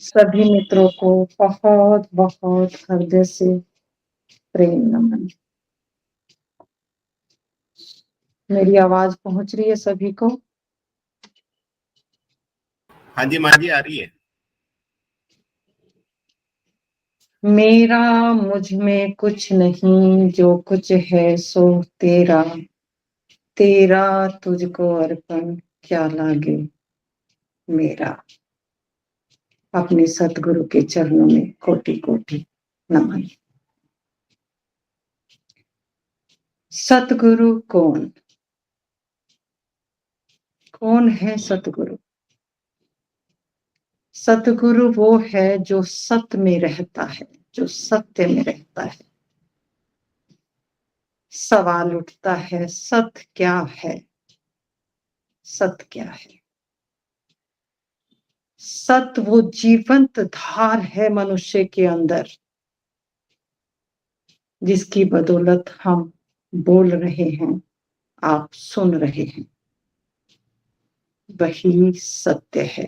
सभी मित्रों को बहुत बहुत हृदय से प्रेम नमन। मेरी आवाज पहुंच रही है सभी को? हाँ जी माँ जी, आ रही है। मेरा मुझ में कुछ नहीं, जो कुछ है सो तेरा, तेरा तुझको अर्पण क्या लागे मेरा। अपने सतगुरु के चरणों में कोटि कोटि नमन। सतगुरु कौन कौन है सतगुरु? सतगुरु वो है जो सत्य में रहता है, जो सत्य में रहता है। सवाल उठता है, सत्य क्या है? सत्य क्या है? सत्य वो जीवंत धार है मनुष्य के अंदर, जिसकी बदौलत हम बोल रहे हैं, आप सुन रहे हैं। वही सत्य है।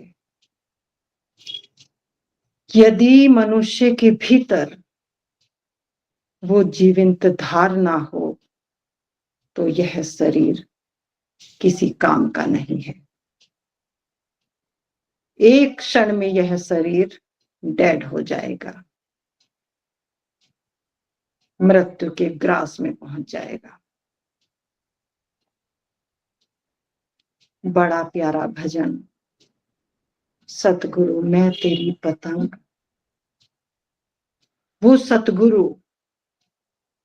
यदि मनुष्य के भीतर वो जीवंत धार ना हो तो यह शरीर किसी काम का नहीं है। एक क्षण में यह शरीर डेड हो जाएगा, मृत्यु के ग्रास में पहुंच जाएगा। बड़ा प्यारा भजन, सतगुरु मैं तेरी पतंग। वो सतगुरु,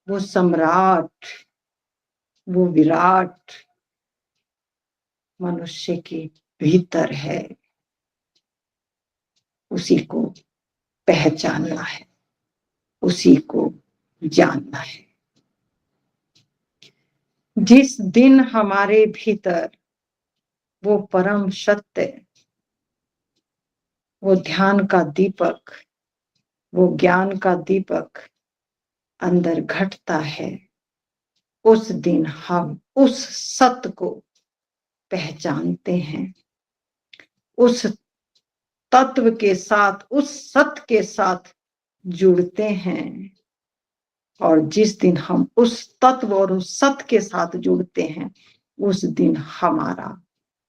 वो सम्राट, वो विराट मनुष्य के भीतर है। उसी को पहचानना है, उसी को जानना है। जिस दिन हमारे भीतर वो परम सत्य, वो ध्यान का दीपक, वो ज्ञान का दीपक अंदर घटता है, उस दिन हम उस सत्य को पहचानते हैं। उस तत्व के साथ, उस सत्य के साथ जुड़ते हैं। और जिस दिन हम उस तत्व और उस सत्य के साथ जुड़ते हैं, उस दिन हमारा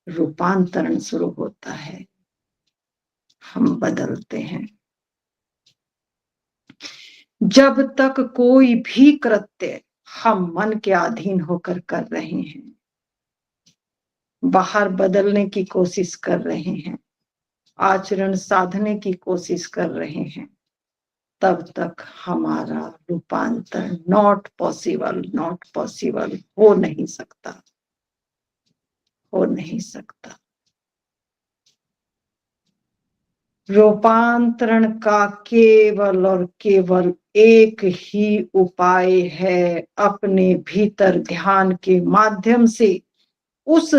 रूपांतरण शुरू होता है। हम बदलते हैं। जब तक कोई भी कृत्य हम मन के अधीन होकर कर रहे हैं, बाहर बदलने की कोशिश कर रहे हैं, आचरण साधने की कोशिश कर रहे हैं, तब तक हमारा रूपांतरण नॉट पॉसिबल हो नहीं सकता, हो नहीं सकता। रूपांतरण का केवल और केवल एक ही उपाय है, अपने भीतर ध्यान के माध्यम से उस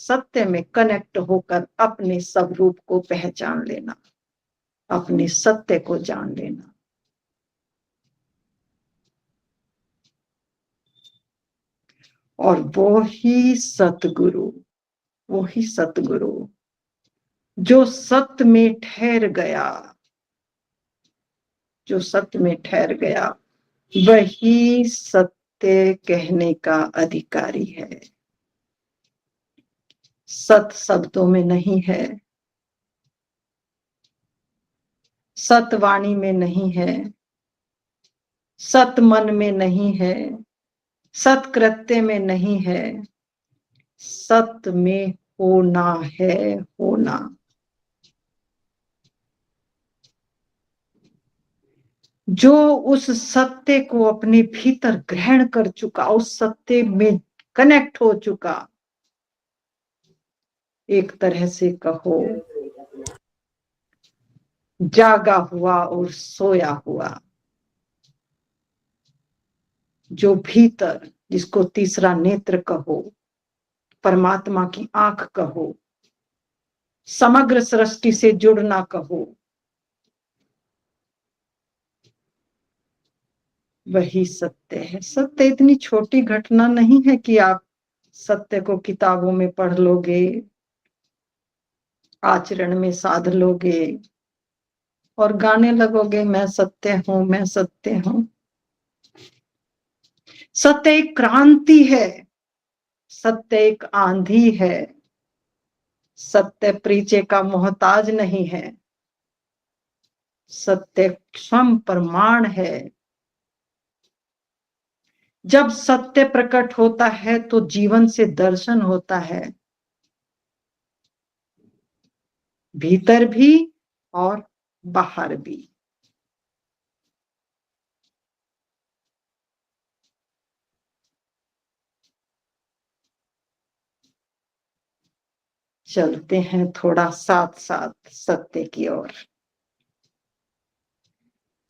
सत्य में कनेक्ट होकर अपने स्वरूप को पहचान लेना, अपने सत्य को जान लेना। और वो ही सतगुरु जो सत्य में ठहर गया, जो सत्य में ठहर गया, वही सत्य कहने का अधिकारी है। सत्य शब्दों में नहीं है, सत्य वाणी में नहीं है, सत्य मन में नहीं है, सत्य कृत्य में नहीं है, सत्य में होना है, होना। जो उस सत्य को अपने भीतर ग्रहण कर चुका, उस सत्य में कनेक्ट हो चुका, एक तरह से कहो जागा हुआ और सोया हुआ, जो भीतर, जिसको तीसरा नेत्र कहो, परमात्मा की आंख कहो, समग्र सृष्टि से जुड़ना कहो, वही सत्य है। सत्य इतनी छोटी घटना नहीं है कि आप सत्य को किताबों में पढ़ लोगे, आचरण में साध लोगे और गाने लगोगे, मैं सत्य हूं, मैं सत्य हूं। सत्य एक क्रांति है, सत्य एक आंधी है, सत्य परिचय का मोहताज नहीं है, सत्य स्वयं प्रमाण है। जब सत्य प्रकट होता है तो जीवन से दर्शन होता है, भीतर भी और बाहर भी। चलते हैं थोड़ा साथ साथ सत्य की ओर।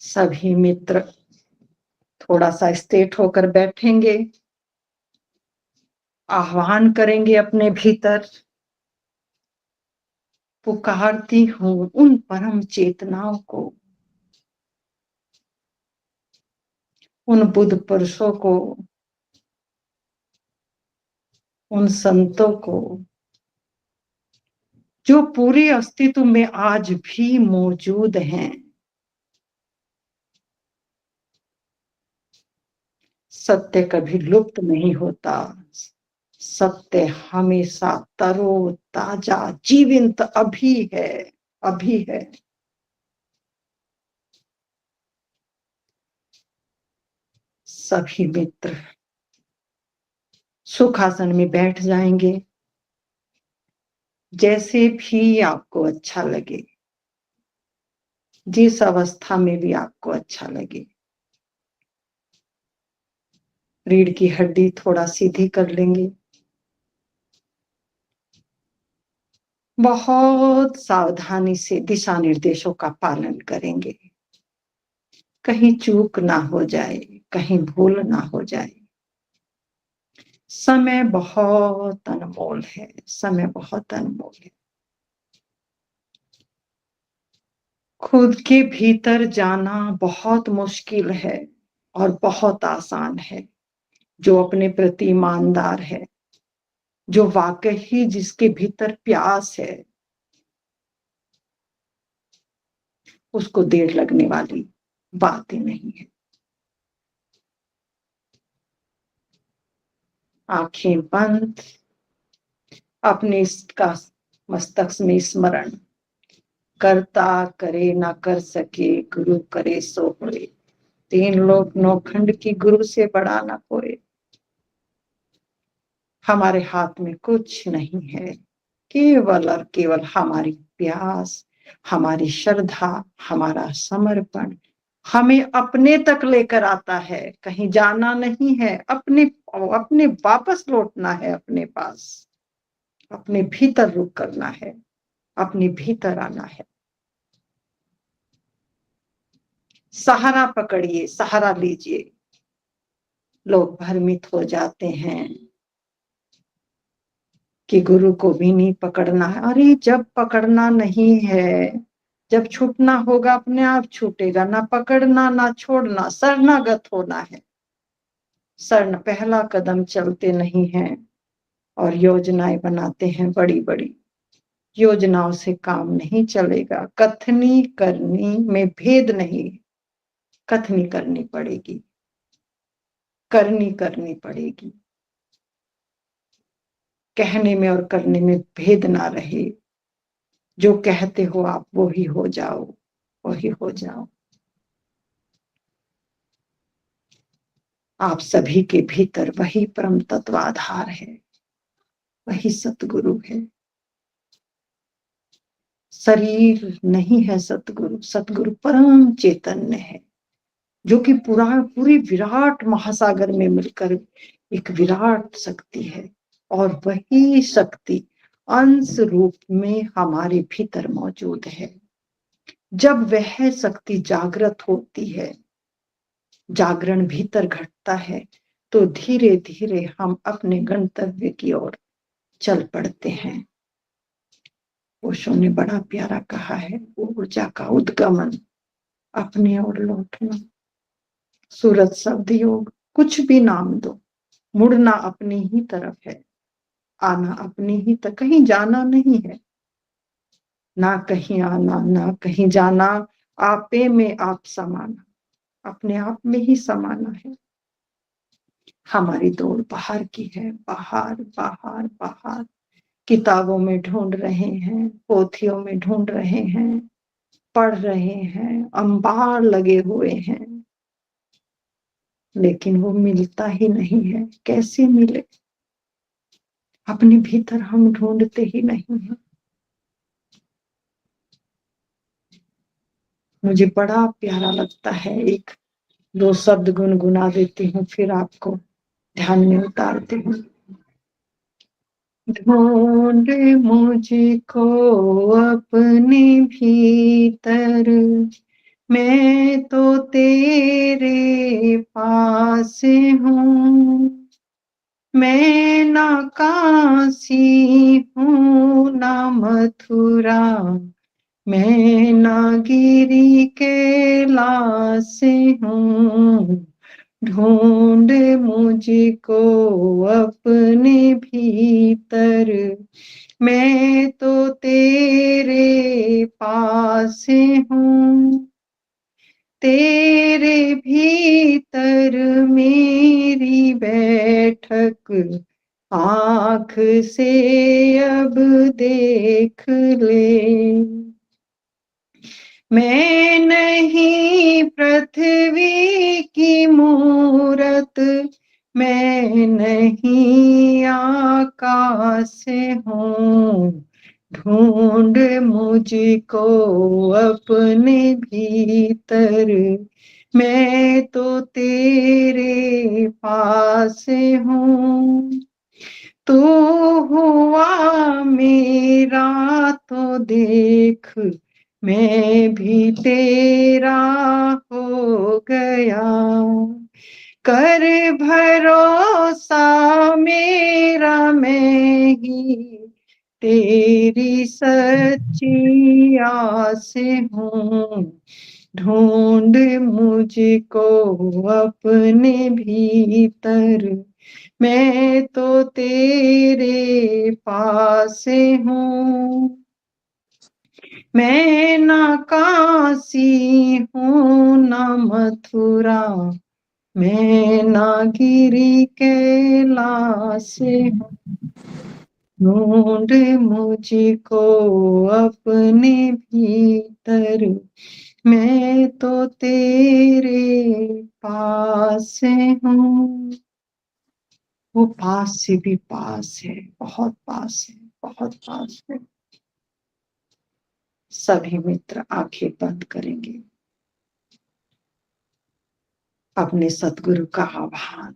सभी मित्र थोड़ा सा स्थिर होकर बैठेंगे, आह्वान करेंगे अपने भीतर। पुकारती हूं उन परम चेतनाओं को, उन बुद्ध पुरुषों को, उन संतों को जो पूरे अस्तित्व में आज भी मौजूद हैं। सत्य कभी लुप्त नहीं होता, सत्य हमेशा तरोताजा जीवंत अभी है, अभी है। सभी मित्र सुखासन में बैठ जाएंगे, जैसे भी आपको अच्छा लगे, जिस अवस्था में भी आपको अच्छा लगे। रीढ़ की हड्डी थोड़ा सीधी कर लेंगे, बहुत सावधानी से दिशा निर्देशों का पालन करेंगे, कहीं चूक ना हो जाए, कहीं भूल ना हो जाए। समय बहुत अनमोल है, समय बहुत अनमोल है। खुद के भीतर जाना बहुत मुश्किल है और बहुत आसान है। जो अपने प्रति ईमानदार है, जो वाकई जिसके भीतर प्यास है, उसको देर लगने वाली बात ही नहीं है। आंखें बंद, अपने इसका मस्तक में स्मरण, करता करे ना कर सके, गुरु करे सो होए। तीन लोक नौखंड की, गुरु से बड़ा ना कोई। हमारे हाथ में कुछ नहीं है, केवल और केवल हमारी प्यास, हमारी श्रद्धा, हमारा समर्पण हमें अपने तक लेकर आता है। कहीं जाना नहीं है, अपने अपने वापस लौटना है, अपने पास, अपने भीतर रुक करना है, अपने भीतर आना है। सहारा पकड़िए, सहारा लीजिए। लोग भ्रमित हो जाते हैं कि गुरु को भी नहीं पकड़ना है। अरे जब पकड़ना नहीं है, जब छूटना होगा अपने आप छूटेगा। ना पकड़ना ना छोड़ना, शरणागत होना है। शरण पहला कदम चलते नहीं है और योजनाएं बनाते हैं बड़ी बड़ी। योजनाओं से काम नहीं चलेगा। कथनी करनी में भेद नहीं, कथनी करनी पड़ेगी, करनी करनी पड़ेगी। कहने में और करने में भेद ना रहे। जो कहते हो आप वो ही हो जाओ, वही हो जाओ। आप सभी के भीतर वही परम तत्व आधार है, वही सतगुरु है। शरीर नहीं है सतगुरु, सतगुरु परम चैतन्य है, जो कि पूरी विराट महासागर में मिलकर एक विराट शक्ति है। और वही शक्ति अंश रूप में हमारे भीतर मौजूद है। जब वह शक्ति जागृत होती है, जागरण भीतर घटता है, तो धीरे धीरे हम अपने गंतव्य की ओर चल पड़ते हैं। ओशो ने बड़ा प्यारा कहा है, ऊर्जा का उद्गमन, अपने ओर लौटना। सूरज शब्द योग, कुछ भी नाम दो, मुड़ना अपनी ही तरफ है, आना अपनी ही तक, कहीं जाना नहीं है। ना कहीं आना ना कहीं जाना, आपे में आप समाना, अपने आप में ही समाना है। हमारी दौड़ बाहर की है, बाहर बाहर बाहर। किताबों में ढूंढ रहे हैं, पोथियों में ढूंढ रहे हैं, पढ़ रहे हैं, अंबार लगे हुए हैं, लेकिन वो मिलता ही नहीं है। कैसे मिले? अपने भीतर हम ढूंढते ही नहीं हैं। मुझे बड़ा प्यारा लगता है, एक दो शब्द गुनगुना देती हूँ, फिर आपको ध्यान में उतारती हूँ। ढूंढ मुझको अपने भीतर, मैं तो तेरे पास हूँ। मैं ना काशी हूँ ना मथुरा, मैं ना गिरी कैलाश हूँ। ढूंढ मुझको अपने भीतर, मैं तो तेरे पास हूँ। तेरे भीतर मेरी बैठक, आँख से अब देख ले। मैं नहीं पृथ्वी की मूरत, मैं नहीं आकाश हूँ। ढूंढ मुझको अपने भीतर, मैं तो तेरे पास हूँ। तू हुआ मेरा तो देख, मैं भी तेरा हो गया। कर भरोसा मेरा, मैं ही तेरी सच्ची आस हूँ। ढूंढ मुझको अपने भीतर, मैं तो तेरे पास हूँ। मैं ना काशी हूँ ना मथुरा, मैं ना गिरी कैलाश हूँ। ढूंढ मुझको अपने भीतर, मैं तो तेरे पास हूँ। वो पास से भी पास है, बहुत पास है, बहुत पास है। सभी मित्र आंखें बंद करेंगे, अपने सतगुरु का आह्वान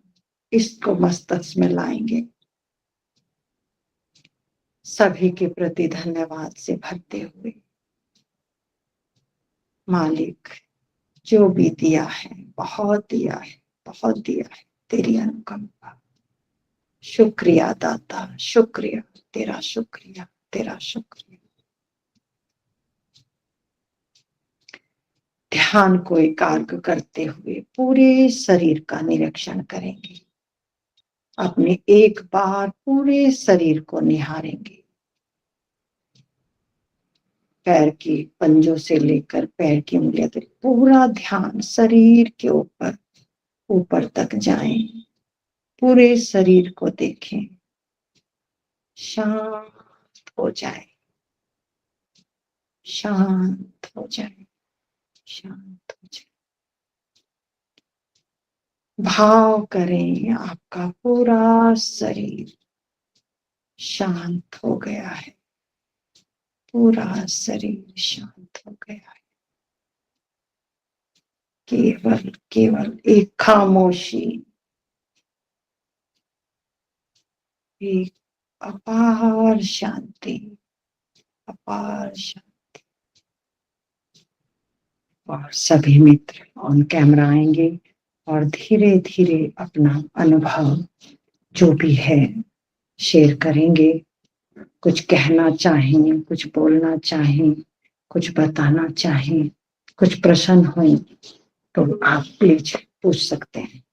इसको मस्तक में लाएंगे। सभी के प्रति धन्यवाद से भरते हुए, मालिक जो भी दिया है, बहुत दिया है, बहुत दिया है, तेरी अनुकंपा। शुक्रिया दाता, शुक्रिया, तेरा शुक्रिया, तेरा शुक्रिया। ध्यान को एकाग्र करते हुए पूरे शरीर का निरीक्षण करेंगे। अपने एक बार पूरे शरीर को निहारेंगे, पैर की पंजों से लेकर पैर की उंगलियों तक पूरा ध्यान शरीर के ऊपर ऊपर तक जाएं। पूरे शरीर को देखें, शांत हो जाए, शांत हो जाए, शांत हो जाए। भाव करें आपका पूरा शरीर शांत हो गया है, पूरा शरीर शांत हो गया है। केवल केवल एक खामोशी, एक अपार शांति, अपार शांति। और सभी मित्र ऑन कैमरा आएंगे और धीरे धीरे अपना अनुभव जो भी है शेयर करेंगे। कुछ कहना चाहें, कुछ बोलना चाहें, कुछ बताना चाहें, कुछ प्रश्न हो तो आप प्लीज पूछ सकते हैं।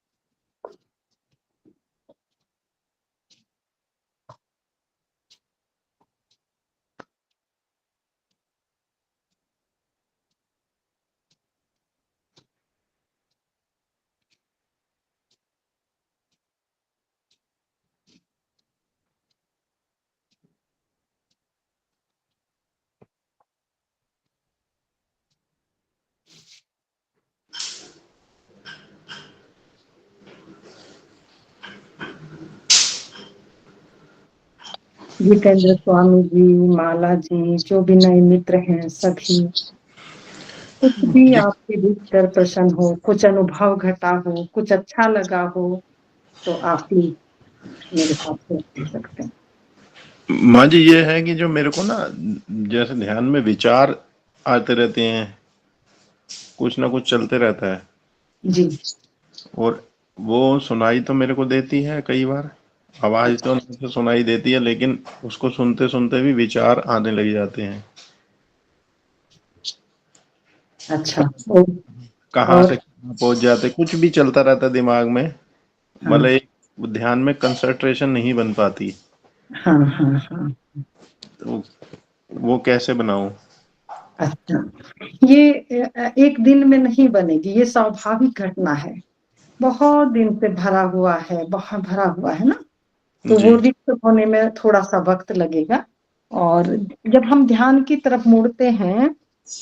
जितेंद्र स्वामी जी, माला जी, जो भी नए मित्र हैं सभी, कुछ भी जी आपके भीतर प्रश्न हो, कुछ अनुभव घटा हो, कुछ अच्छा लगा हो, तो आप प्लीज मेरे साथ शेयर कर सकते हैं। माँ जी, ये है कि जो मेरे को ना जैसे ध्यान में विचार आते रहते हैं, कुछ ना कुछ चलते रहता है, जी। और वो सुनाई तो मेरे को देती है, कई बार आवाज तो अंदर से सुनाई देती है, लेकिन उसको सुनते सुनते भी विचार आने लग जाते हैं। अच्छा। और कहाँ और से कहाँ पहुंच जाते, कुछ भी चलता रहता है दिमाग में। मतलब हाँ एक ध्यान में कंसंट्रेशन नहीं बन पाती। हाँ हाँ हाँ। तो वो कैसे बनाऊं? अच्छा, ये एक दिन में नहीं बनेगी, ये स्वाभाविक घटना है, बहुत दिन से भरा हुआ है, बहुत भरा हुआ है ना, तो जी वो रिक्त होने में थोड़ा सा वक्त लगेगा। और जब हम ध्यान की तरफ मुड़ते हैं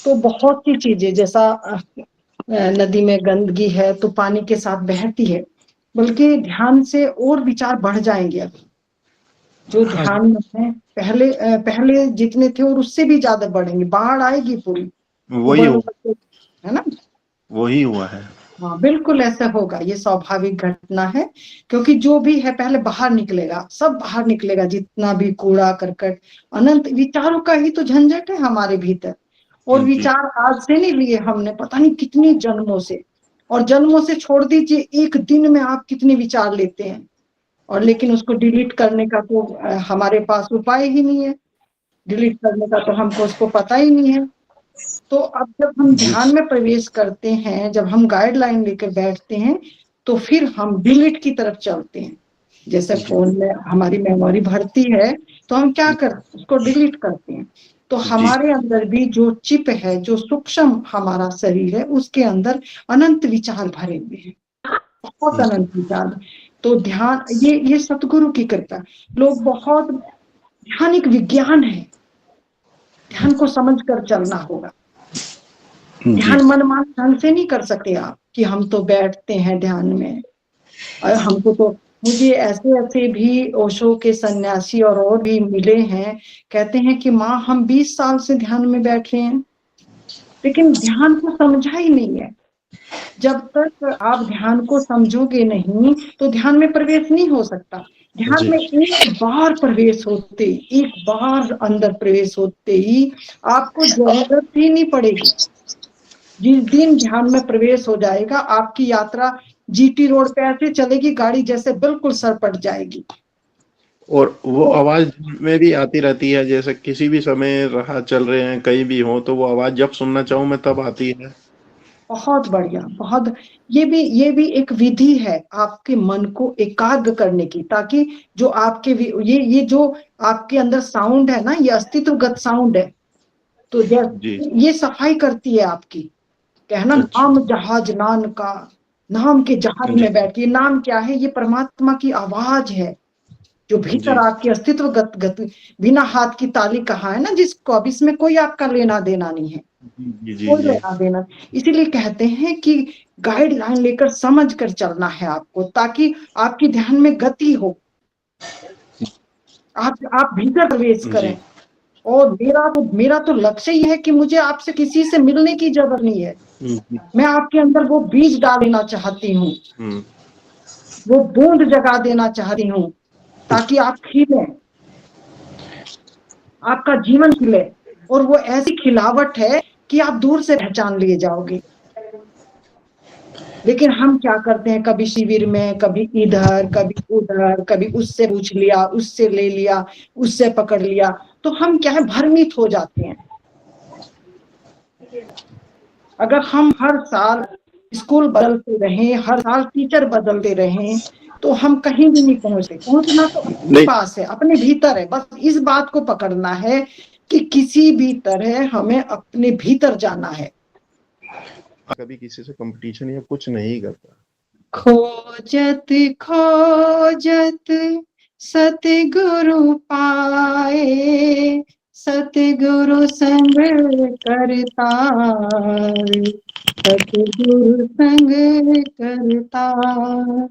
तो बहुत सी चीजें, जैसा नदी में गंदगी है तो पानी के साथ बहती है, बल्कि ध्यान से और विचार बढ़ जाएंगे। अभी जो हाँ, ध्यान में है, पहले जितने थे और उससे भी ज्यादा बढ़ेंगे, बाढ़ आएगी पूरी, वही उबड़ हो, उबड़ के, है ना। वही हुआ है। हाँ बिल्कुल ऐसा होगा, ये स्वाभाविक घटना है, क्योंकि जो भी है पहले बाहर निकलेगा, सब बाहर निकलेगा, जितना भी कूड़ा करकट, अनंत विचारों का ही तो झंझट है हमारे भीतर। और जी विचार आज से नहीं लिए हमने, पता नहीं कितनी जन्मों से, और जन्मों से छोड़ दीजिए, एक दिन में आप कितने विचार लेते हैं, और लेकिन उसको डिलीट करने का तो हमारे पास उपाय ही नहीं है, डिलीट करने का तो हमको उसको पता ही नहीं है। तो अब जब हम जी ध्यान में प्रवेश करते हैं, जब हम गाइडलाइन लेकर बैठते हैं, तो फिर हम डिलीट की तरफ चलते हैं। जैसे जी फोन में हमारी मेमोरी भरती है, तो हम क्या करते हैं, उसको डिलीट करते हैं। तो जी हमारे अंदर भी जो चिप है, जो सूक्ष्म हमारा शरीर है, उसके अंदर अनंत विचार भरे हुए हैं, बहुत जी अनंत विचार। तो ध्यान, ये सतगुरु की कृपा, लोग बहुत, ध्यान एक विज्ञान है, ध्यान को समझ कर चलना होगा। जी ध्यान मनमाने ढंग से नहीं कर सकते आप, कि हम तो बैठते हैं ध्यान में, और हमको तो, मुझे ऐसे ऐसे भी ओशो के सन्यासी और भी मिले हैं, कहते हैं कि माँ हम 20 साल से ध्यान में बैठ रहे हैं, लेकिन ध्यान को समझा ही नहीं है। जब तक आप ध्यान को समझोगे नहीं, तो ध्यान में प्रवेश नहीं हो सकता। ध्यान जी में एक बार प्रवेश होते, एक बार अंदर प्रवेश होते ही आपको जरूरत ही नहीं पड़ेगी। जिस दिन ध्यान में प्रवेश हो जाएगा, आपकी यात्रा जीटी रोड पे ऐसे चलेगी गाड़ी जैसे, बिल्कुल सरपट जाएगी। और वो तो आवाज में भी आती रहती है, जैसे किसी भी समय राह चल रहे हैं, कहीं भी हो, तो वो आवाज जब सुनना चाहूं मैं तब आती है। बहुत बढ़िया, बहुत, ये भी एक विधि है आपके मन को एकाग्र करने की, ताकि जो आपके ये जो आपके अंदर साउंड है ना, ये अस्तित्वगत साउंड है, तो जी ये सफाई करती है आपकी। कहना अच्छा। नाम जहाज नान का, नाम के जहाज जी में बैठिए। नाम क्या है, ये परमात्मा की आवाज है, जो भीतर जी आपके अस्तित्वगत गति, बिना हाथ की ताली कहा है ना जिसको, अब इसमें कोई आपका लेना देना नहीं है, जी जी कोई जी लेना देना। इसीलिए कहते हैं कि गाइडलाइन लेकर समझ कर चलना है आपको, ताकि आपकी ध्यान में गति हो, आप भीतर प्रवेश जी करें। और मेरा तो लक्ष्य ही है कि मुझे आपसे किसी से मिलने की जरूरत नहीं है, हम्म मैं आपके अंदर वो बीज डाल देना चाहती हूँ, हम्म, वो बूंद जगा देना चाहती हूँ, ताकि आप खिलें, आपका जीवन खिले। और वो ऐसी खिलावट है कि आप दूर से पहचान लिए जाओगे। लेकिन हम क्या करते हैं, कभी शिविर में, कभी इधर, कभी उधर, कभी उससे पूछ लिया, उससे ले लिया, उससे पकड़ लिया, तो हम क्या है, भ्रमित हो जाते हैं। अगर हम हर साल स्कूल बदलते रहें, हर साल टीचर बदलते रहें, तो हम कहीं भी नहीं पहुंचते। पहुंचना तो अपने नहीं, पास है, अपने भीतर है, बस इस बात को पकड़ना है कि किसी भी तरह हमें अपने भीतर जाना है। कभी किसी से कंपटीशन या कुछ नहीं करता। खोजत खोजत सतगुरु पाए, सतगुरु संग करतार, सतगुरु संग करतार।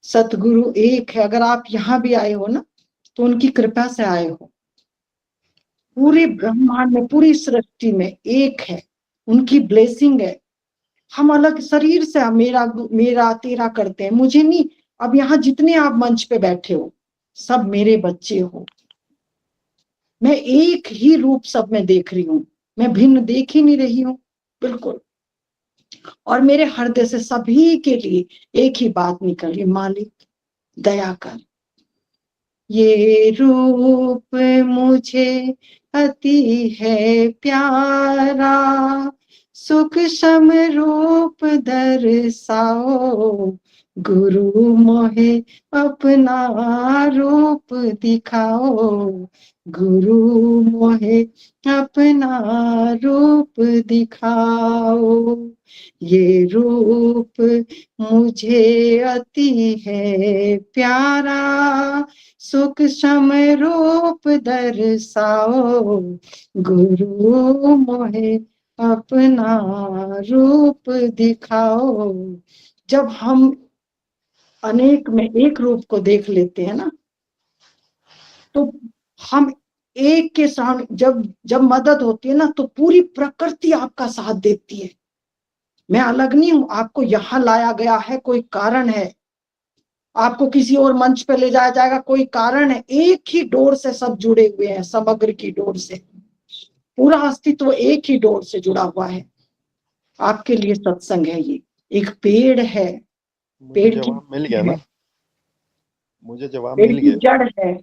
सतगुरु एक है, अगर आप यहाँ भी आए हो ना, तो उनकी कृपा से आए हो। पूरे ब्रह्मांड में, पूरी सृष्टि में एक है, उनकी ब्लेसिंग है। हम अलग शरीर से मेरा मेरा तेरा करते हैं, मुझे नहीं। अब यहाँ जितने आप मंच पे बैठे हो सब मेरे बच्चे हो। मैं एक ही रूप सब में देख रही हूँ, मैं भिन्न देख ही नहीं रही हूँ बिल्कुल। और मेरे हृदय से सभी के लिए एक ही बात निकल रही, मालिक दया कर। ये रूप मुझे अति है प्यारा, सूक्ष्म रूप दर्शाओ, गुरु मोहे अपना रूप दिखाओ, गुरु मोहे अपना रूप दिखाओ। ये रूप मुझे अति है प्यारा, सूक्ष्म रूप दर्शाओ, गुरु मोहे अपना रूप दिखाओ। जब हम अनेक में एक रूप को देख लेते हैं ना, तो हम एक के साथ जब जब मदद होती है ना, तो पूरी प्रकृति आपका साथ देती है। मैं अलग नहीं हूं, आपको यहां लाया गया है, कोई कारण है। आपको किसी और मंच पे ले जाया जाएगा, कोई कारण है। एक ही डोर से सब जुड़े हुए हैं, समग्र की डोर से। पूरा अस्तित्व एक ही डोर से जुड़ा हुआ है। आपके लिए सत्संग है, ये एक पेड़ है। मुझे जवाब मिल गया ना, मुझे जवाब पेड़ मिल की गया। जड़ है,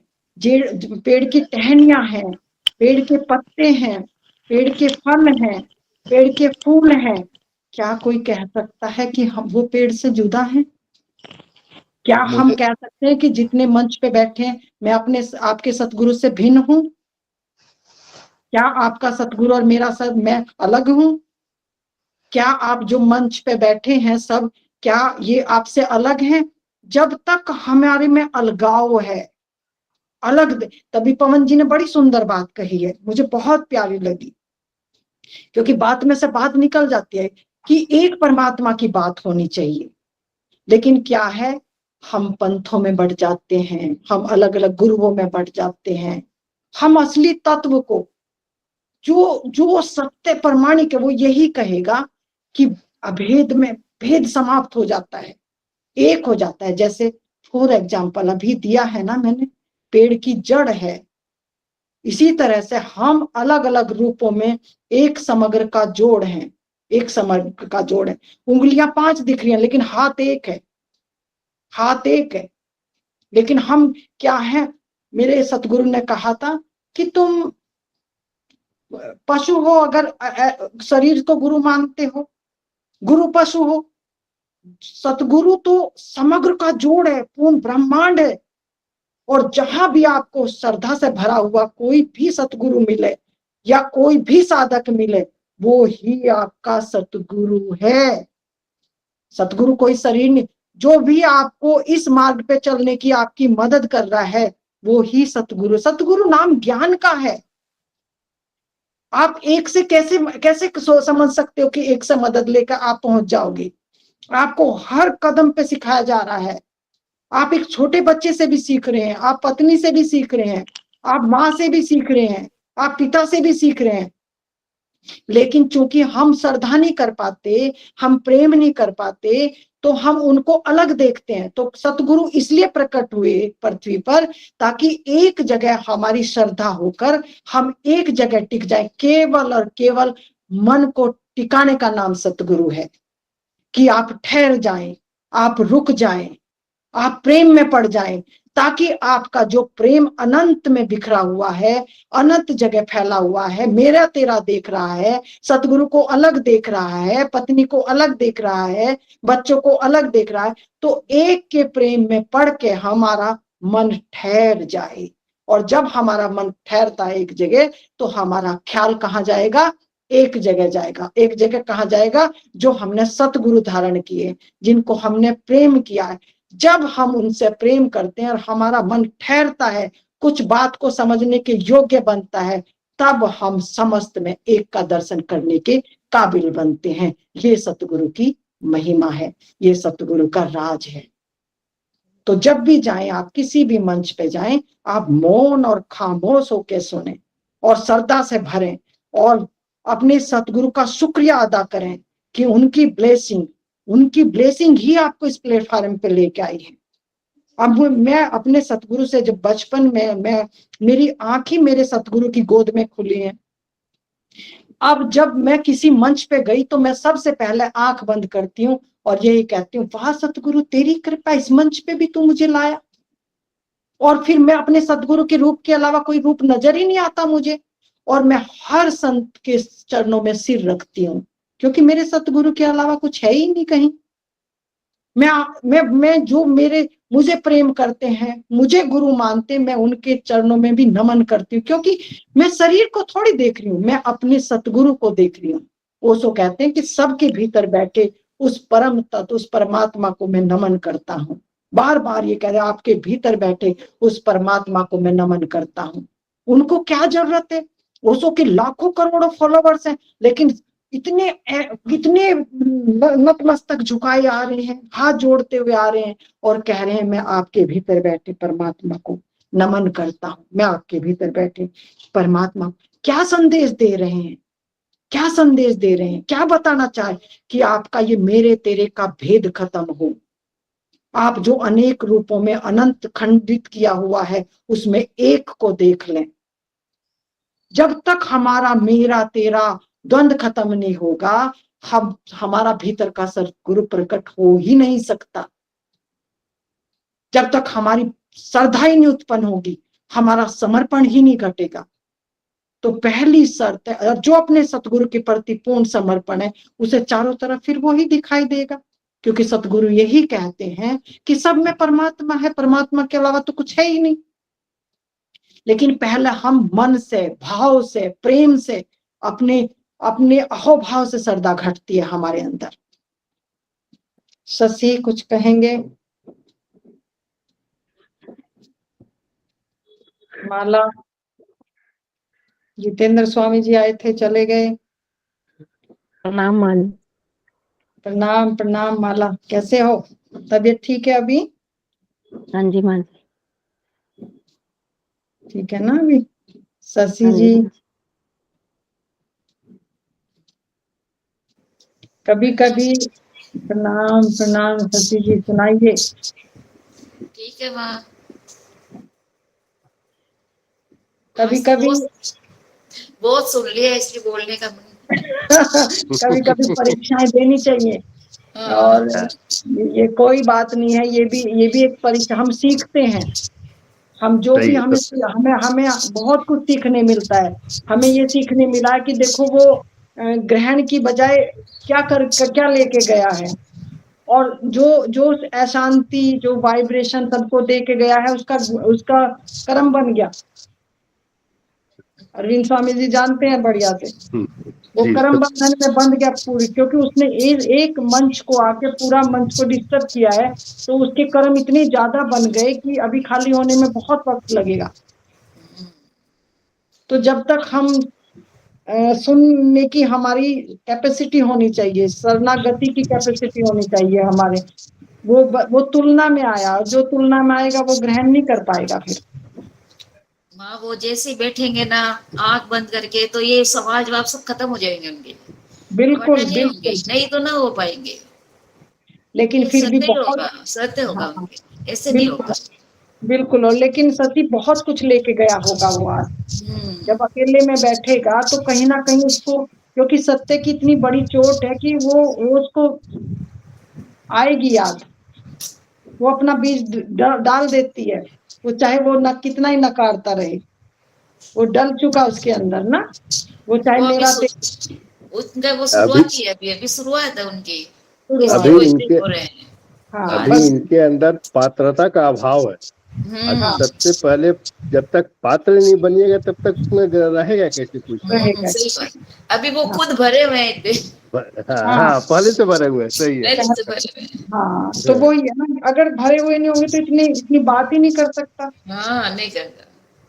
पेड़ की टहनियां हैं, पेड़ के पत्ते हैं, पेड़ के फल हैं, पेड़ के फूल हैं। क्या कोई कह सकता है कि हम वो पेड़ से जुदा हैं? क्या हम मुझे कह सकते हैं कि जितने मंच पे बैठे हैं मैं अपने आपके सतगुरु से भिन्न हूं? क्या आपका सतगुरु और मेरा सत मैं अलग हूं? क्या आप जो मंच पे बैठे हैं सब, क्या ये आपसे अलग हैं? जब तक हमारे में अलगाव है, तभी पवन जी ने बड़ी सुंदर बात कही है, मुझे बहुत प्यारी लगी, क्योंकि बात में से बात निकल जाती है कि एक परमात्मा की बात होनी चाहिए। लेकिन क्या है, हम पंथों में बढ़ जाते हैं, हम अलग अलग गुरुओं में बढ़ जाते हैं। हम असली तत्व को, जो जो सत्य प्रमाणिक है, वो यही कहेगा कि अभेद में भेद समाप्त हो जाता है, एक हो जाता है। जैसे फॉर एग्जाम्पल अभी दिया है ना मैंने, पेड़ की जड़ है। इसी तरह से हम अलग अलग रूपों में एक समग्र का जोड़ है, एक समग्र का जोड़ है। उंगलियां 5 दिख रही हैं लेकिन हाथ एक है, हाथ एक है। लेकिन हम क्या है, मेरे सतगुरु ने कहा था कि तुम पशु हो, अगर शरीर को गुरु मानते हो, गुरु पशु हो। सतगुरु तो समग्र का जोड़ है, पूर्ण ब्रह्मांड है। और जहां भी आपको श्रद्धा से भरा हुआ कोई भी सतगुरु मिले या कोई भी साधक मिले, वो ही आपका सतगुरु है। सतगुरु कोई शरीर नहीं। जो भी आपको इस मार्ग पे चलने की आपकी मदद कर रहा है, वो ही सतगुरु। सतगुरु नाम ज्ञान का है। आप एक से कैसे कैसे समझ सकते हो कि एक से मदद लेकर आप पहुंच जाओगे? आपको हर कदम पे सिखाया जा रहा है। आप एक छोटे बच्चे से भी सीख रहे हैं, आप पत्नी से भी सीख रहे हैं, आप माँ से भी सीख रहे हैं, आप पिता से भी सीख रहे हैं। लेकिन चूंकि हम श्रद्धा नहीं कर पाते, हम प्रेम नहीं कर पाते, तो हम उनको अलग देखते हैं। तो सतगुरु इसलिए प्रकट हुए पृथ्वी पर, ताकि एक जगह हमारी श्रद्धा होकर हम एक जगह टिक जाए। केवल और केवल मन को टिकाने का नाम सतगुरु है, कि आप ठहर जाएं, आप रुक जाएं, आप प्रेम में पड़ जाएं, ताकि आपका जो प्रेम अनंत में बिखरा हुआ है, अनंत जगह फैला हुआ है, मेरा तेरा देख रहा है, सतगुरु को अलग देख रहा है, पत्नी को अलग देख रहा है, बच्चों को अलग देख रहा है, तो एक के प्रेम में पड़ के हमारा मन ठहर जाए। और जब हमारा मन ठहरता है एक जगह, तो हमारा ख्याल कहाँ जाएगा? एक जगह जाएगा। एक जगह कहाँ जाएगा? जो हमने सतगुरु धारण किए, जिनको हमने प्रेम किया है। जब हम उनसे प्रेम करते हैं और हमारा मन ठहरता है, कुछ बात को समझने के योग्य बनता है, तब हम समस्त में एक का दर्शन करने के काबिल बनते हैं। ये सतगुरु की महिमा है, ये सतगुरु का राज है। तो जब भी जाएं, आप किसी भी मंच पे जाएं, आप मौन और खामोश होकर सुने और श्रद्धा से भरें और अपने सतगुरु का शुक्रिया अदा करें कि उनकी ब्लेसिंग ही आपको इस प्लेटफॉर्म पे लेके आई है। अब मैं अपने सतगुरु से जब बचपन में मेरी आंख ही मेरे सतगुरु की गोद में खुली है। अब जब मैं किसी मंच पे गई तो मैं सबसे पहले आंख बंद करती हूँ और यही कहती हूँ, वाह सतगुरु तेरी कृपा, इस मंच पे भी तू मुझे लाया। और फिर मैं अपने सतगुरु के रूप के अलावा कोई रूप नजर ही नहीं आता मुझे, और मैं हर संत के चरणों में सिर रखती हूँ, क्योंकि मेरे सतगुरु के अलावा कुछ है ही नहीं कहीं। मैं जो मुझे प्रेम करते हैं, मुझे गुरु मानते, मैं उनके चरणों में भी नमन करती हूँ, क्योंकि मैं शरीर को थोड़ी देख रही हूँ, मैं अपने सतगुरु को देख रही हूँ। ओशो कहते हैं कि सबके भीतर बैठे उस परम तत्व, उस परमात्मा को मैं नमन करता हूँ। बार बार ये कह रहे, आपके भीतर बैठे उस परमात्मा को मैं नमन करता हूँ। उनको क्या जरूरत है? ओशो के लाखों करोड़ों फॉलोवर्स हैं, लेकिन कितने नतमस्तक झुकाए आ रहे हैं, हाथ जोड़ते हुए आ रहे हैं और कह रहे हैं, मैं आपके भीतर बैठे परमात्मा को नमन करता हूं, मैं आपके भीतर बैठे परमात्मा। क्या संदेश दे रहे हैं? क्या संदेश दे रहे हैं? क्या बताना चाहे कि आपका ये मेरे तेरे का भेद खत्म हो। आप जो अनेक रूपों में अनंत खंडित किया हुआ है, उसमें एक को देख लें। जब तक हमारा मेरा तेरा द्वंद्व खत्म नहीं होगा, हमारा भीतर का सतगुरु प्रकट हो ही नहीं सकता। जब तक हमारी श्रद्धा ही नहीं उत्पन्न होगी, हमारा समर्पण ही नहीं घटेगा। तो पहली शर्त है, जो अपने सतगुरु के प्रति पूर्ण समर्पण है, उसे चारों तरफ फिर वो ही दिखाई देगा, क्योंकि सतगुरु यही कहते हैं कि सब में परमात्मा है, परमात्मा के अलावा तो कुछ है ही नहीं। लेकिन पहले हम मन से, भाव से, प्रेम से, अपने अहोभाव से श्रद्धा घटती है हमारे अंदर। शशि कुछ कहेंगे? माला, जितेंद्र स्वामी जी आए थे, चले गए। प्रणाम मान। प्रणाम प्रणाम। माला कैसे हो? तबीयत ठीक है अभी? हाँ जी मान। ठीक है ना अभी? शशि हाँ जी, जी। कभी कभी प्रणाम प्रणाम। शशि जी सुनाइए। ठीक है माँ। कभी कभी बहुत सुन लिया, इसलिए बोलने का मन। कभी कभी परीक्षाएं देनी चाहिए, और ये कोई बात नहीं है, ये भी एक परीक्षा। हम सीखते हैं, हम जो भी हमें हमें बहुत कुछ सीखने मिलता है। हमें ये सीखने मिला कि देखो वो ग्रहण की बजाय क्या लेके गया है, और जो अशांति, जो वाइब्रेशन सबको दे के गया है, उसका कर्म बन गया। अरविंद स्वामी जी जानते हैं बढ़िया से, वो कर्म बंधन में बंध गया पूरी, क्योंकि उसने एक मंच को आके पूरा मंच को डिस्टर्ब किया है, तो उसके कर्म इतने ज्यादा बन गए कि अभी खाली होने में बहुत वक्त लगेगा। तो जब तक हम सुनने की हमारी कैपेसिटी होनी चाहिए, शरणागति की कैपेसिटी होनी चाहिए हमारे, वो तुलना में आया, जो तुलना में आएगा वो ग्रहण नहीं कर पाएगा। फिर माँ वो जैसे बैठेंगे ना आंख बंद करके, तो ये समाज वाप सब खत्म हो जाएंगे उनके। बिल्कुल नहीं होंगे, बिल्कुल। नहीं तो ना हो पाएंगे। लेकिन फिर भी सत्य बहुत, होगा, सत्य होगा हाँ, उनके, ऐसे नहीं बिल्कुल होगा। बिल्कुल। और लेकिन सती बहुत कुछ लेके गया होगा वो आज। जब अकेले में बैठेगा तो कहीं ना कहीं उसको, क्योंकि सत्य की इतनी बड़ी चोट है कि वो उसको आएगी याद, वो अपना बीज डाल देती है, वो चाहे वो न कितना ही नकारता रहे, वो डल चुका उसके अंदर ना, वो चाहे वो मेरा उनका वो शुरुआत ही है, अभी शुरुआत है उनकी, शुरुआत। इसलिए वो स्थिर हो रहे हैं। हाँ अभी बस, इनके अंदर पात्रता का अभाव है। हाँ सबसे पहले जब तक पात्र नहीं बनिएगा तब तक उसमें रहेगा कैसे कुछ। रहेगा। सही बात। अभी वो हाँ, खुद भरे हुए हैं इतने, हाँ, हाँ पहले से भरे हुए हैं, सही है। पहले से भरे हुए हैं। हाँ, तो वही है ना, अगर भरे हुए नहीं होंगे तो इतनी बात ही नहीं कर सकता। हाँ नहीं करता।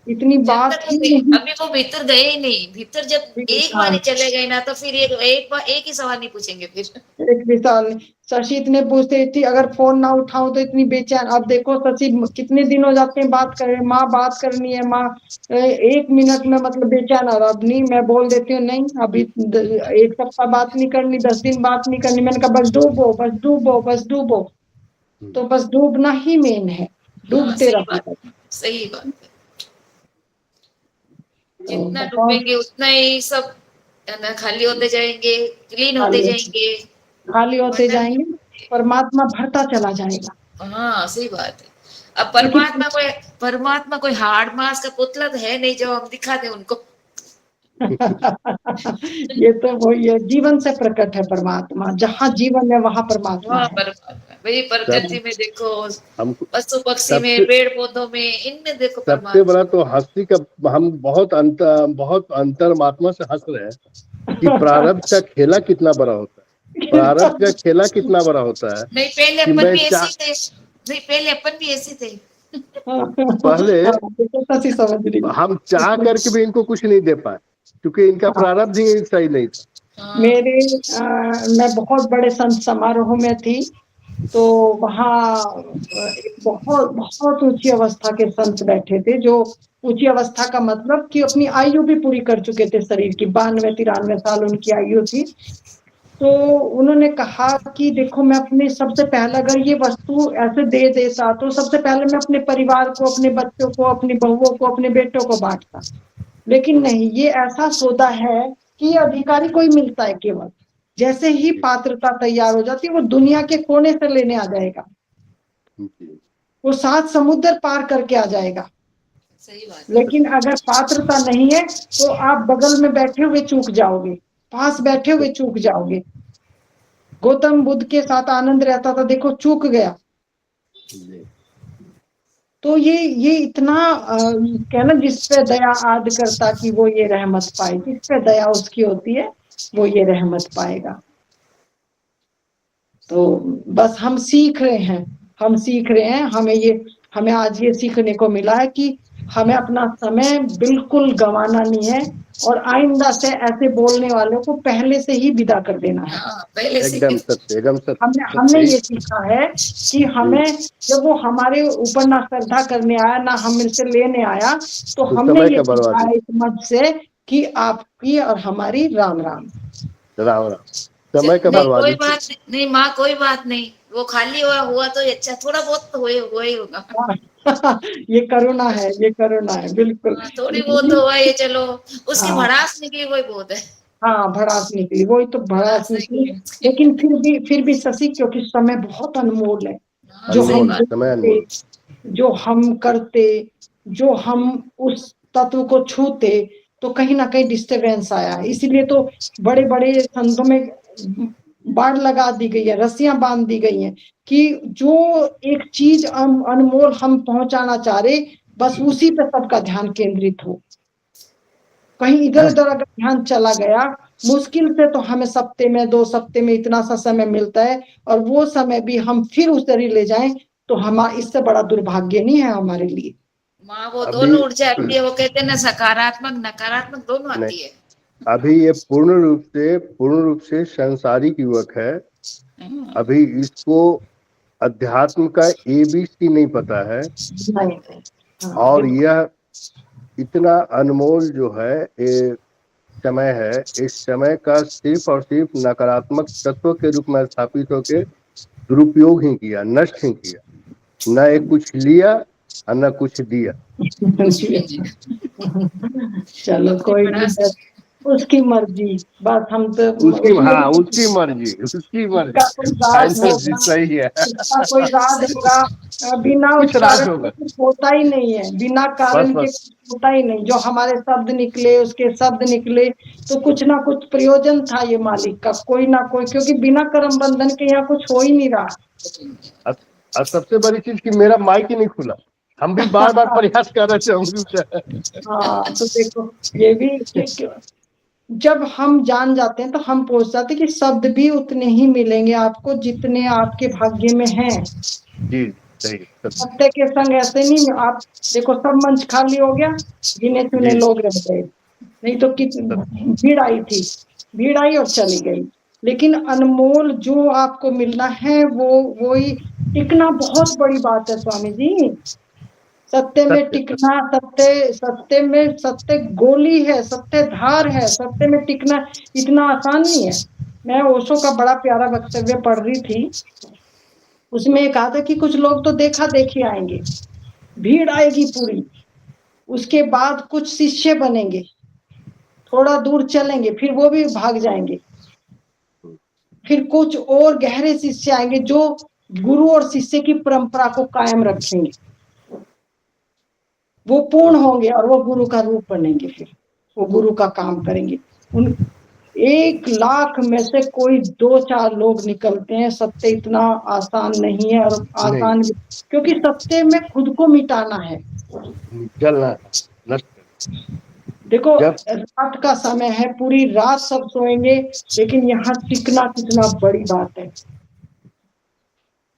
इतनी जब बात तक ही वो नहीं। अभी वो भीतर गए ही नहीं, भीतर जब एक हाँ, बार चले गए ना तो फिर एक ही सवाल नहीं पूछेंगे फिर। एक भी साल नहीं। शशि इतने पूछते थी, अगर फोन ना उठाऊं तो इतनी बेचैन। अब देखो शशि कितने दिन हो जाते हैं बात कर रहे, माँ बात करनी है माँ, 1 मिनट में मतलब बेचैन। और अब नहीं, मैं बोल देती हूँ नहीं अभी 1 सप्ताह बात नहीं करनी, 10 दिन बात नहीं करनी। मैंने कहा बस डूबो, बस डूबो, बस डूबो। तो बस डूबना ही मेन है, हाँ डूबते रहो बस। सही बात है। तो जितना बहुत डूबेंगे उतना ही सब है ना, खाली होते जाएंगे, क्लीन होते खाली जाएंगे। खाली होते वरना जाएंगे, परमात्मा भरता चला जाएगा। हाँ सही बात है। अब लेकिन परमात्मा कोई हार्ड मास का पुतला तो है नहीं जो हम दिखा दे उनको। ये तो वही है, जीवन से प्रकट है परमात्मा। जहाँ जीवन है वहाँ परमात्मा हाँ है। परमात्मा वही सब प्रकृति में देखो, हमको पशु पक्षी में, सबसे पेड़ पौधों में, इनमें देखो सबसे परमात्मा। बड़ा तो हंसी का, हम बहुत अंतर्मात्मा से हंस रहे हैं कि प्रारब्ध का खेला कितना बड़ा होता है, प्रारब्ध का खेला कितना बड़ा होता है नहीं पहले कि अपन मैं भी ऐसे चाह ही थे, नहीं पहले अपन भी ऐसे थे। पहले हाँ, देखो शशि समझ रही है। हम चाह करके भी इनको कुछ नहीं दे पाए क्योंकि इनका हाँ, प्रारब्ध ही सही नहीं था। हाँ मेरे मैं बहुत बड़े संत समारोह में थी, तो वहाँ एक बहुत बहुत ऊंची अवस्था के संत बैठे थे, जो ऊंची अवस्था का मतलब कि अपनी आयु भी पूरी कर चुके थे शरीर की, 92-93 साल उनकी आयु थी। तो उन्होंने कहा कि देखो मैं अपने सबसे पहले अगर ये वस्तु ऐसे दे देता तो सबसे पहले मैं अपने परिवार को, अपने बच्चों को, अपनी बहुओं को, अपने बेटों को बांटता। लेकिन नहीं, ये ऐसा सौदा है कि ये अधिकारी कोई मिलता है केवल, जैसे ही पात्रता तैयार हो जाती है वो दुनिया के कोने से लेने आ जाएगा, वो 7 समुद्र पार करके आ जाएगा। सही बात है। लेकिन अगर पात्रता नहीं है तो आप बगल में बैठे हुए चूक जाओगे, पास बैठे हुए चूक जाओगे। गौतम बुद्ध के साथ आनंद रहता था, देखो चूक गया। तो ये इतना कहना, जिस पे दया आद करता कि वो ये रहमत पाए, जिस पे दया उसकी होती है वो ये रहमत पाएगा। तो बस हम सीख रहे हैं, हम सीख रहे हैं। हमें आज ये सीखने को मिला है कि हमें अपना समय बिल्कुल गंवाना नहीं है, और आइंदा से ऐसे बोलने वालों को पहले से ही विदा कर देना है। हाँ पहले से एकदम सत्य, एकदम हमने सत्य। ये सीखा है कि हमें, जब वो हमारे ऊपर ना श्रद्धा करने आया, ना हमसे लेने आया, तो तो हमने समय ये का सीखा बर्बादी। है इस मंच से कि आपकी और हमारी राम राम। राम राम। समय का नहीं कोई बर्बादी। बात नहीं, नहीं माँ कोई बात नहीं, वो खाली हुआ तो अच्छा, थोड़ा बहुत तो हुआ ही होगा। ये करुणा है, ये करुणा है बिल्कुल। हाँ थोड़ी बहुत लेकिन हुआ ये चलो, उसकी हाँ, भड़ास निकली वही बहुत है। हाँ भड़ास निकली, वही तो भड़ास भड़ास निकली। निकली उसकी। लेकिन फिर भी शशि, क्योंकि समय बहुत अनमोल है। हाँ जो सही हम अनमोल है, बात। समय देखते, अनमोल। जो हम करते, जो हम उस तत्व को छूते, तो कहीं ना कहीं डिस्टरबेंस आया है। इसीलिए तो बड़े बड़े संतों में बाड़ लगा दी गई है, रस्सियां बांध दी गई हैं कि जो एक चीज अनमोल हम पहुंचाना चाह रहे, बस उसी पे सबका ध्यान केंद्रित हो। कहीं इधर उधर अगर ध्यान चला गया, मुश्किल से तो हमें सप्ते में 2 सप्ते में इतना सा समय मिलता है, और वो समय भी हम फिर उस तरह ले जाएं तो हमारा इससे बड़ा दुर्भाग्य नहीं है हमारे लिए। माँ वो अभी दोनों ऊर्जा आती है, वो कहते हैं ना सकारात्मक नकारात्मक दोनों नहीं, आती है। अभी ये पूर्ण रूप से सांसारिक युवक है। अभी इसको अध्यात्म का ABC नहीं पता है। नहीं, हाँ, और बिल्कुल। यह इतना अनमोल जो है ये समय है, इस समय का सिर्फ और सिर्फ नकारात्मक तत्व के रूप में स्थापित होकर दुरुपयोग ही किया, नष्ट ही किया। न एक कुछ लिया और न कुछ दिया। चलो अपनी कोई नहीं, भड़ास। बस उसकी मर्जी। बस हम तो उसमें हाँ, भी उसकी मर्जी, उसकी मर्जी। इसका कोई राज फाइनल जी होगा, सही है। इसका कोई राज होगा। बिना उस कुछ राज कारण होगा। के कुछ होता ही नहीं है, बिना बस कारण के बस। कुछ होता ही नहीं। जो हमारे शब्द निकले, उसके शब्द निकले, तो कुछ ना कुछ प्रयोजन था ये मालिक का, कोई ना कोई, क्योंकि बिना कर्म बंधन के यहाँ कुछ हो ही नहीं रहा। और सबसे बड़ी चीज कि मेरा माइक ही नहीं खुला। हम भी बार बार प्रयास कर रहे थे हाँ, तो देखो ये भी जब हम जान जाते हैं तो हम पहुंच जाते हैं कि शब्द भी उतने ही मिलेंगे आपको जितने आपके भाग्य में हैं। जी। सही सत्य। सत्य के संग ऐसे नहीं, आप देखो सब मंच खाली हो गया, गिने चुने जी। लोग रह गए, नहीं तो कितनी भीड़ आई थी, भीड़ आई और चली गई। लेकिन अनमोल जो आपको मिलना है वो ही टिकना बहुत बड़ी बात है स्वामी जी। सत्य में सत्य टिकना, सत्य में सत्य गोली है, सत्य धार है, सत्य में टिकना इतना आसान नहीं है। मैं ओशो का बड़ा प्यारा वक्तव्य पढ़ रही थी, उसमें ये कहा था कि कुछ लोग तो देखा देखी आएंगे, भीड़ आएगी पूरी, उसके बाद कुछ शिष्य बनेंगे, थोड़ा दूर चलेंगे, फिर वो भी भाग जाएंगे, फिर कुछ और गहरे शिष्य आएंगे जो गुरु और शिष्य की परंपरा को कायम रखेंगे, वो पूर्ण होंगे और वो गुरु का रूप बनेंगे, फिर वो गुरु का काम करेंगे। उन 1,00,000 में से कोई 2-4 लोग निकलते हैं। सत्य इतना आसान नहीं है, और आसान भी, क्योंकि सत्य में खुद को मिटाना है। जलना है, नष्ट। देखो जब रात का समय है, पूरी रात सब सोएंगे, लेकिन यहाँ टिकना कितना बड़ी बात है।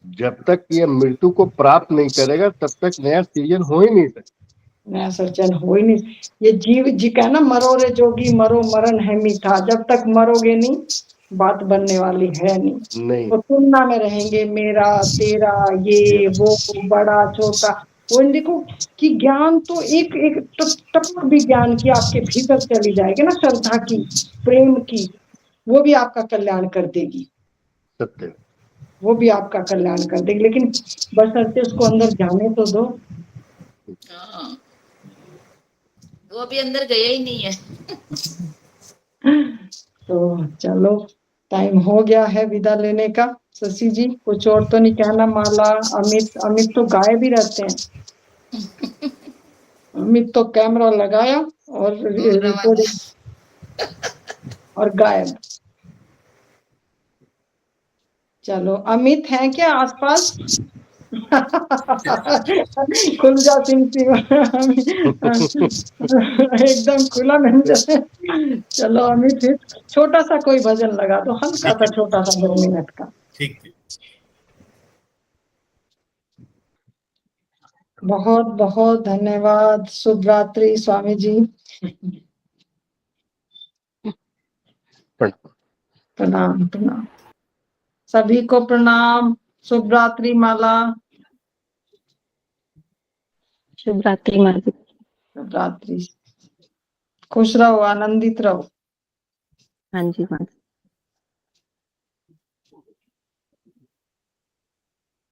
जब तक ये मृत्यु को प्राप्त नहीं करेगा तब तक नया सृजन हो ही नहीं सकता। नया सृजन हो ही नहीं। ये जीव जी का ना, मरो रे जोगी मरो मरण है मीठा, जब तक मरोगे नहीं बात बनने वाली है नहीं। तो तुलना में रहेंगे, मेरा तेरा ये वो, बड़ा छोटा। वो देखो कि ज्ञान तो एक एक टपक भी ज्ञान की आपके भीतर चली जाएगी ना, श्रद्धा की, प्रेम की, वो भी आपका कल्याण कर देगी, सत्य। वो भी आपका कल्याण कर देगी। लेकिन बशर्ते उसको अंदर जाने तो दो। हाँ, वो भी अंदर गया ही नहीं है। तो चलो, टाइम हो गया है विदा लेने का। शशि जी कुछ और तो नहीं कहना? माला, अमित तो गायब ही रहते हैं। अमित तो कैमरा लगाया और रिकॉर्डिंग और गायब। चलो, अमित है क्या आसपास? खुल जा सिम एकदम खुला मिल जाए। चलो अमित, फिर छोटा सा कोई भजन लगा दो, हल्का सा, छोटा सा 2 मिनट का। ठीक। बहुत बहुत धन्यवाद। शुभ रात्रि स्वामी जी। प्रणाम प्रणाम, सभी को प्रणाम। शुभ रात्रि माला। शुभ रात्रि माँ जी। शुभ रात्रि, खुश रहो, आनंदित रहो। हाँ जी माँ जी।